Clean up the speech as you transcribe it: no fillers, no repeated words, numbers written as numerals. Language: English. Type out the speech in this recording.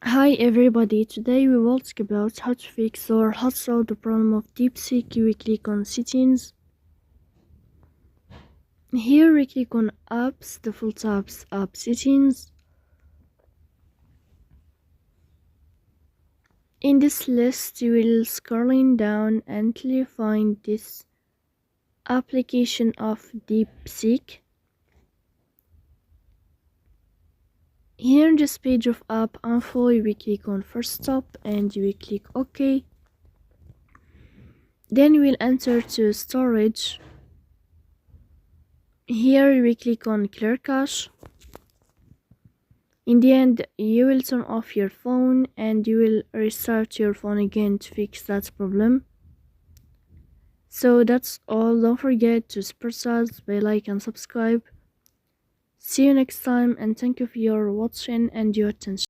Hi everybody, today we will talk about how to fix or how to solve the problem of Deepseek. We click on settings. Here we click on apps, default apps, app settings. In this list you will scrolling down until you find this application of Deepseek. Here in this page of app info you will click on first stop and you will click OK. Then you will enter to storage. Here we click on clear cache. In the end, you will turn off your phone and you will restart your phone again to fix that problem. So that's all. Don't forget to support us by like and subscribe. See you next time and thank you for your watching and your attention.